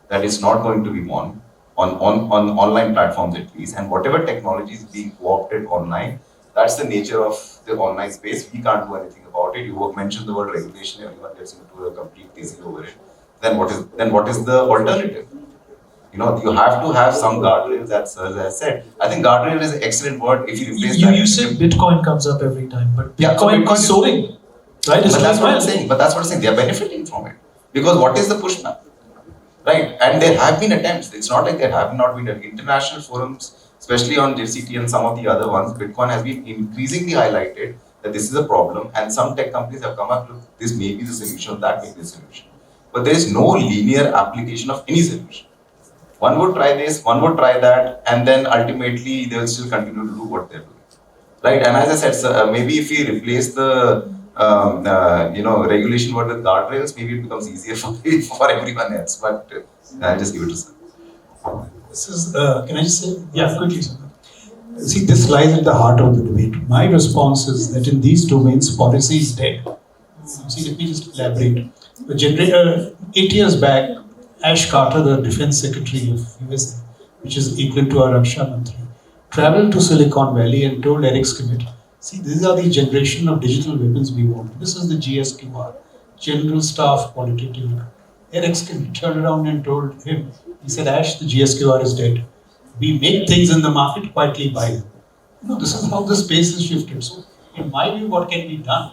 That is not going to be won on online platforms at least. And whatever technology is being co-opted online, that's the nature of the online space. We can't do anything about it. You mentioned the word regulation, everyone gets into a complete thesis over it. Then what is the alternative? You have to have some guardrails, as I said. I think guardrail is an excellent word if you replace that. You said Bitcoin comes up every time, but Bitcoin is soaring, right? But that's what I'm saying. They are benefiting from it. Because what is the pushback? Right? And there have been attempts. It's not like there have not been international forums, especially on GoC-in-C and some of the other ones. Bitcoin has been increasingly highlighted that this is a problem, and some tech companies have come up with this may be the solution, that may be the solution. But there is no linear application of any solution. One would try this, one would try that, and then ultimately they will still continue to do what they're doing, right? And as I said, maybe if we replace the regulation word with guardrails, maybe it becomes easier for everyone else. But I'll just give it to sir. This is, can I just say? Yeah, quickly, sir. See, this lies at the heart of the debate. My response is that in these domains, policy is dead. See, let me just elaborate. 8 years back, Ash Carter, the Defense Secretary of USA, which is equal to our Raksha Mantri, traveled to Silicon Valley and told Eric Schmidt, see, these are the generation of digital weapons we want. This is the GSQR, General Staff Qualitative. Eric Schmidt turned around and told him, he said, Ash, the GSQR is dead. We make things in the market, quietly buy them. This is how the space is shifted. So, in my view, what can be done?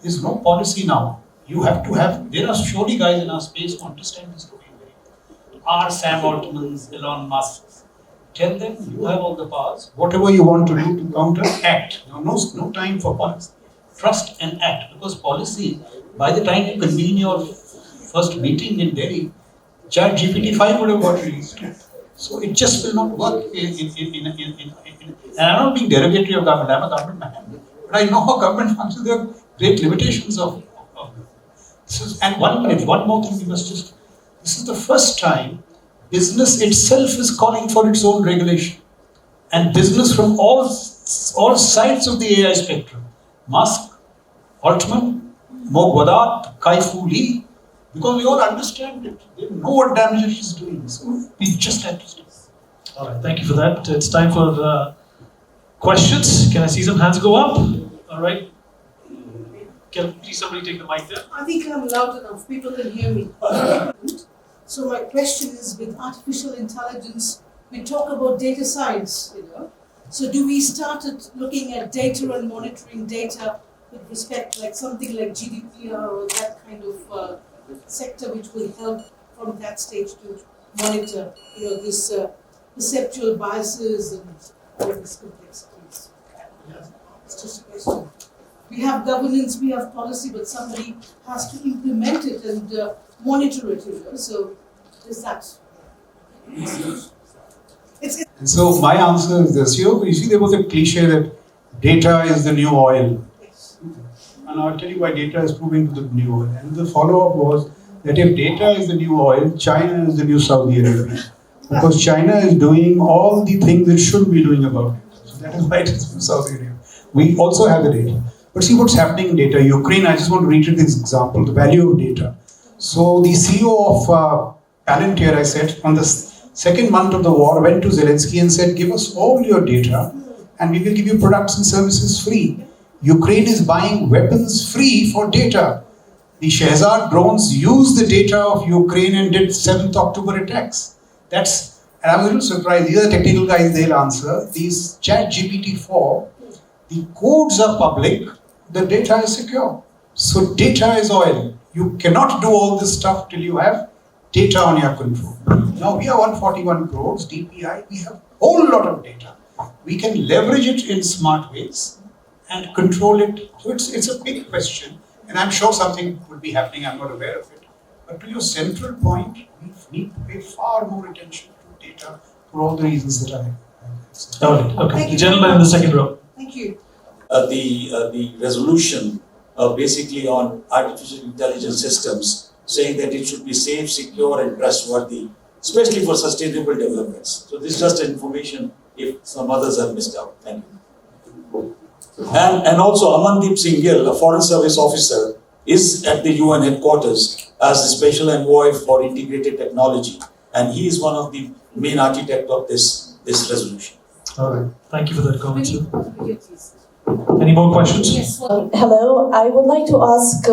There's no policy now. You have to have, there are surely guys in our space who understand this domain very well. Sam Altman's, Elon Musk's, tell them you have all the powers. Whatever you want to do to counter, act. No time for policy. Trust and act. Because policy, by the time you convene your first meeting in Delhi, ChatGPT 5 would have got released. So it just will not work and I'm not being derogatory of government, I'm a government man. But I know how government functions, there are great limitations of this. And one more thing we must just, this is the first time business itself is calling for its own regulation. And business from all sides of the AI spectrum. Musk, Altman, Mogwadat, Kai-Fu Lee, because we all understand it. They know what damage it is doing. So we just have to stop. All right, thank you for that. It's time for questions. Can I see some hands go up? All right. Can please somebody take the mic there? I think I'm loud enough. People can hear me. So my question is, with artificial intelligence, we talk about data science, So do we start looking at data and monitoring data with respect, like something like GDPR or that kind of sector, which will help from that stage to monitor, this perceptual biases and all these complexities? It's just a question. We have governance, we have policy, but somebody has to implement it and monitor it, So is that? And so my answer is this. You see, there was a cliche that data is the new oil. And I'll tell you why data is proving to be the new oil. And the follow-up was that if data is the new oil, China is the new Saudi Arabia. Because China is doing all the things it should be doing about it. So that is why it is new Saudi Arabia. We also have the data. But see what's happening in data. Ukraine, I just want to read this example, the value of data. So the CEO of Palantir, I said, on the second month of the war, went to Zelensky and said, give us all your data and we will give you products and services free. Ukraine is buying weapons free for data. The Shahzad drones used the data of Ukraine and did 7th October attacks. And I'm a little surprised, these are technical guys, they'll answer. These ChatGPT 4, the codes are public, the data is secure. So data is oil. You cannot do all this stuff till you have data on your control. Now we are 141 crores, DPI, we have a whole lot of data. We can leverage it in smart ways and control it. So it's a big question, and I'm sure something would be happening, I'm not aware of it. But to your central point, we need to pay far more attention to data for all the reasons that I said. All right, okay. The gentleman in the second row. Thank you. The resolution basically on artificial intelligence systems, saying that it should be safe, secure and trustworthy, especially for sustainable developments. So this is just information if some others have missed out. Thank you. And also Amandeep Singh Gill, a Foreign Service officer, is at the UN headquarters as the Special Envoy for Integrated Technology, and he is one of the main architects of this resolution. All right, thank you for that comment, sir. Any more questions? Yes. Hello, I would like to ask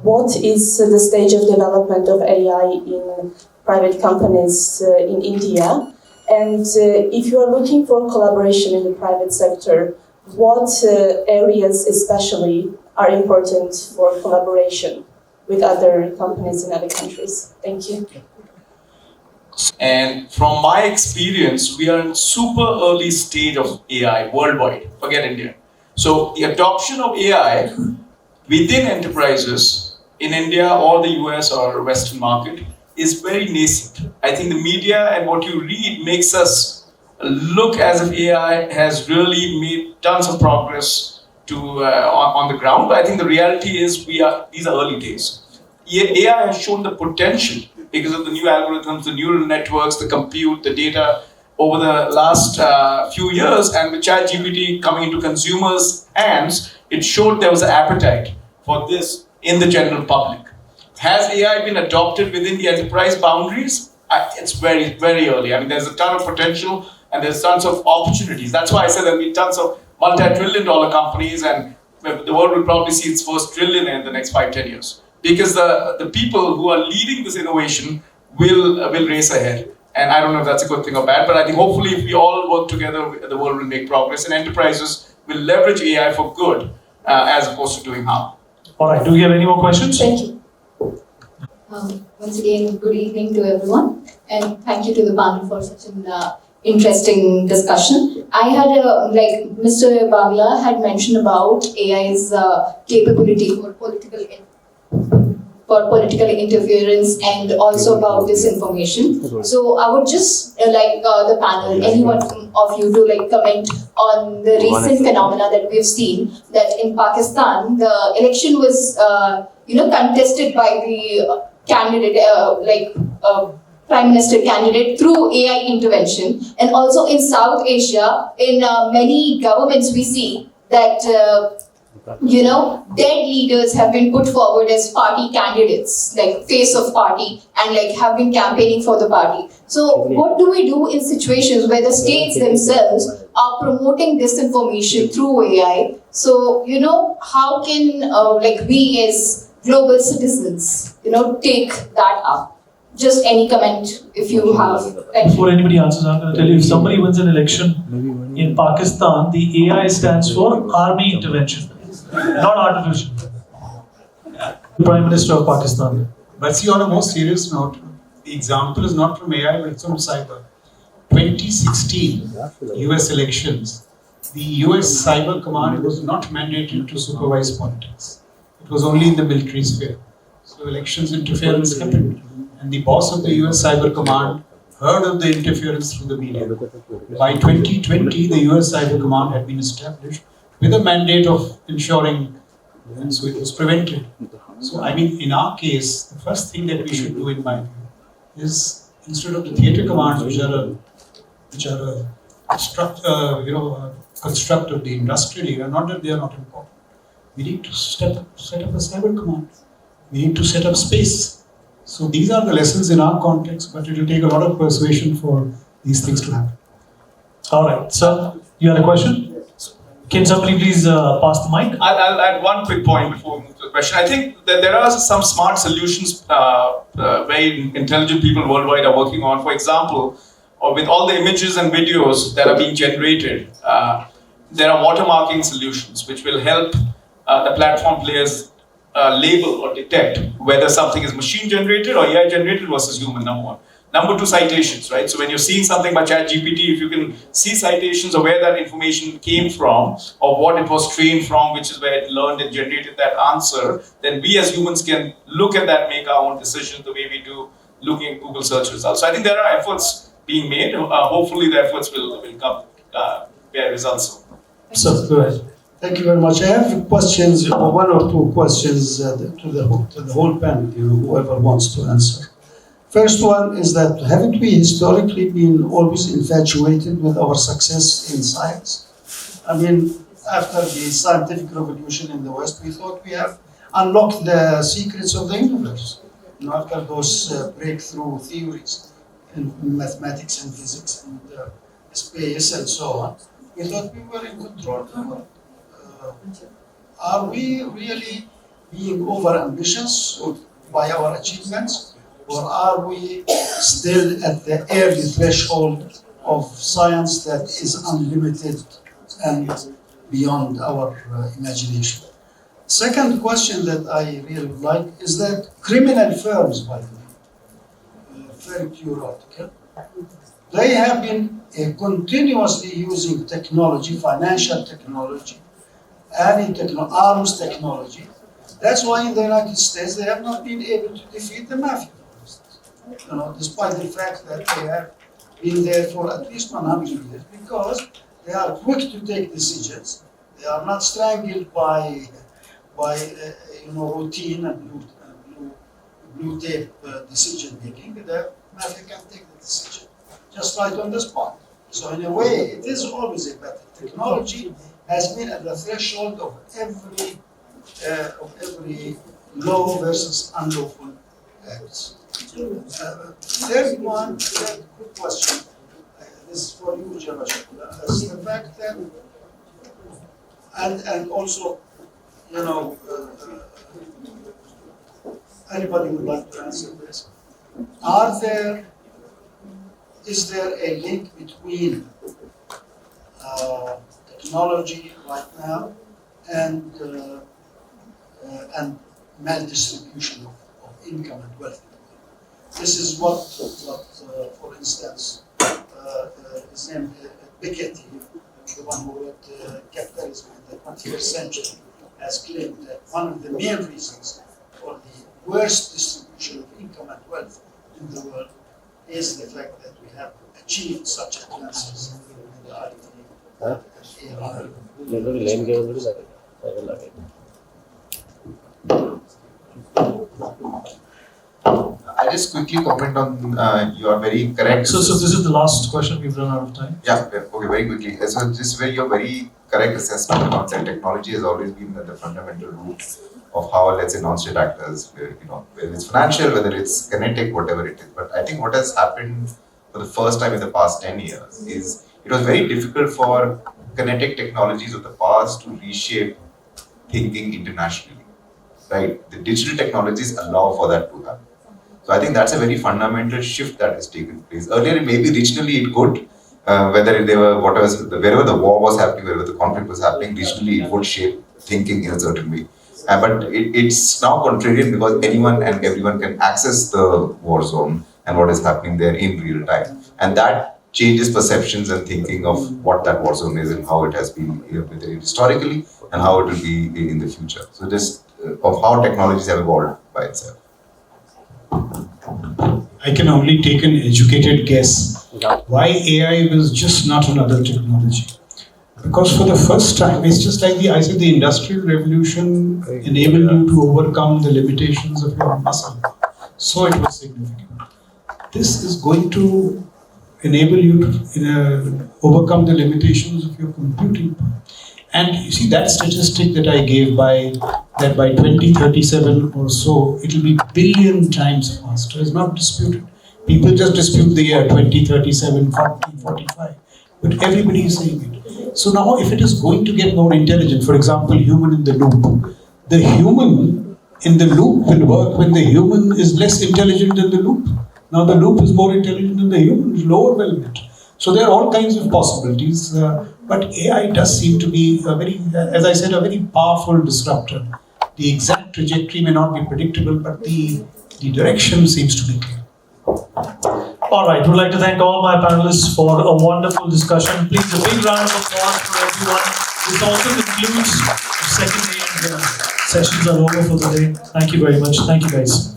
what is the stage of development of AI in private companies in India? And if you are looking for collaboration in the private sector, what areas especially are important for collaboration with other companies in other countries? Thank you. And from my experience, we are in super early stage of AI worldwide, forget India. So the adoption of AI within enterprises in India or the US or Western market is very nascent. I think the media and what you read makes us look as if AI has really made tons of progress on the ground. But I think the reality is these are early days. AI has shown the potential because of the new algorithms, the neural networks, the compute, the data over the last few years, and with ChatGPT coming into consumers' hands, it showed there was an appetite for this in the general public. Has AI been adopted within the enterprise boundaries? It's very, very early. I mean, there's a ton of potential and there's tons of opportunities. That's why I said there'll be tons of multi-trillion-dollar companies, and the world will probably see its first trillion in the next 5-10 years. Because the people who are leading this innovation will race ahead. And I don't know if that's a good thing or bad, but I think hopefully if we all work together, the world will make progress and enterprises will leverage AI for good as opposed to doing harm. All right, do we have any more questions? Thank you. Once again, good evening to everyone, and thank you to the panel for such an interesting discussion. I had, like Mr. Bagla had mentioned about AI's capability for political interference and also about disinformation. So I would just like the panel, anyone of you to like comment on the recent phenomena that we've seen, that in Pakistan the election was contested by the candidate Prime Minister candidate through AI intervention, and also in South Asia, in many governments we see that dead leaders have been put forward as party candidates, like face of party, and like have been campaigning for the party. So what do we do in situations where the states themselves are promoting disinformation through AI? So how can we as global citizens take that up? Just any comment if you have. Before anybody answers, I'm going to tell you, if somebody wins an election in Pakistan, the AI stands for Army Intervention, not artificial. The Prime Minister of Pakistan. But see, on a more serious note, the example is not from AI, but it's from cyber. 2016 US elections, the US Cyber Command was not mandated to supervise politics. It was only in the military sphere. So elections interference happened. And the boss of the US Cyber Command heard of the interference through the media. By 2020, the US Cyber Command had been established with a mandate of ensuring, and so it was prevented. So, I mean, in our case, the first thing that we should do, in my view, is instead of the theatre commands, which are a construct of the industrial era, not that they are not important. We need to set up a cyber command. We need to set up space. So these are the lessons in our context, but it will take a lot of persuasion for these things to happen. All right, sir, you had a question? Can somebody please pass the mic? I'll add one quick point before we move to the question. I think that there are some smart solutions very intelligent people worldwide are working on. For example, with all the images and videos that are being generated, there are watermarking solutions which will help the platform players label or detect whether something is machine generated or AI generated versus human, number one. Number two, citations, right? So when you're seeing something by ChatGPT, if you can see citations of where that information came from or what it was trained from, which is where it learned and generated that answer, then we as humans can look at that, make our own decisions the way we do looking at Google search results. So I think there are efforts being made. Hopefully the efforts will come bear results. So, go ahead. Thank you very much. I have questions, one or two questions to the whole panel, whoever wants to answer. First one is that haven't we historically been always infatuated with our success in science? I mean, after the scientific revolution in the West, we thought we have unlocked the secrets of the universe. After those breakthrough theories in mathematics and physics and space and so on, we thought we were in control of the world. Are we really being over-ambitious by our achievements, or are we still at the early threshold of science that is unlimited and beyond our imagination? Second question that I really would like is that criminal firms, by the way, very pure article, they have been continuously using technology, financial technology, arms technology. That's why in the United States they have not been able to defeat the mafia, despite the fact that they have been there for at least 100 years, because they are quick to take decisions. They are not strangled by routine and blue tape decision making. The mafia can take the decision just right on the spot. So in a way, it is always a battle. Technology has been at the threshold of every law versus unlawful acts. Third quick question. This is for you, Raj Shukla. Is the fact that, and also, anybody would like to answer this? Is there a link between technology right now and maldistribution of income and wealth? This is what for instance, is his name Piketty, the one who wrote Capitalism in the 21st Century, has claimed that one of the main reasons for the worst distribution of income and wealth in the world is the fact that we have achieved such advances in the IT. I just quickly comment on you are very correct. So this is the last question. We've run out of time. Yeah, okay, very quickly. So this is where you're very correct assessment about that technology has always been at the fundamental root of how, let's say, non-state actors, whether it's financial, whether it's kinetic, whatever it is. But I think what has happened for the first time in the past 10 years is it was very difficult for kinetic technologies of the past to reshape thinking internationally, right? The digital technologies allow for that to happen. So I think that's a very fundamental shift that has taken place. Earlier, maybe regionally it could, whether they were wherever the war was happening, wherever the conflict was happening, regionally it would shape thinking in a certain way. But it's now contrarian because anyone and everyone can access the war zone and what is happening there in real time, and that changes perceptions and thinking of what that war zone is and how it has been historically and how it will be in the future. So just of how technologies have evolved by itself. I can only take an educated guess why AI was just not another technology. Because for the first time, it's just like I said, the Industrial Revolution enabled you to overcome the limitations of your muscle. So it was significant. This is going to enable you to overcome the limitations of your computing. And you see that statistic that I gave that by 2037 or so, it will be billion times faster. It's not disputed. People just dispute the year 2037, 40, 45. But everybody is saying it. So now if it is going to get more intelligent, for example, human in the loop, the human in the loop will work when the human is less intelligent than the loop. Now the loop is more intelligent than the human, it will overwhelm it. So there are all kinds of possibilities, but AI does seem to be a very, as I said, a very powerful disruptor. The exact trajectory may not be predictable, but the direction seems to be clear. All right, we'd like to thank all my panelists for a wonderful discussion. Please, a big round of applause for everyone. This also concludes the second day, and the sessions are over for the day. Thank you very much. Thank you, guys.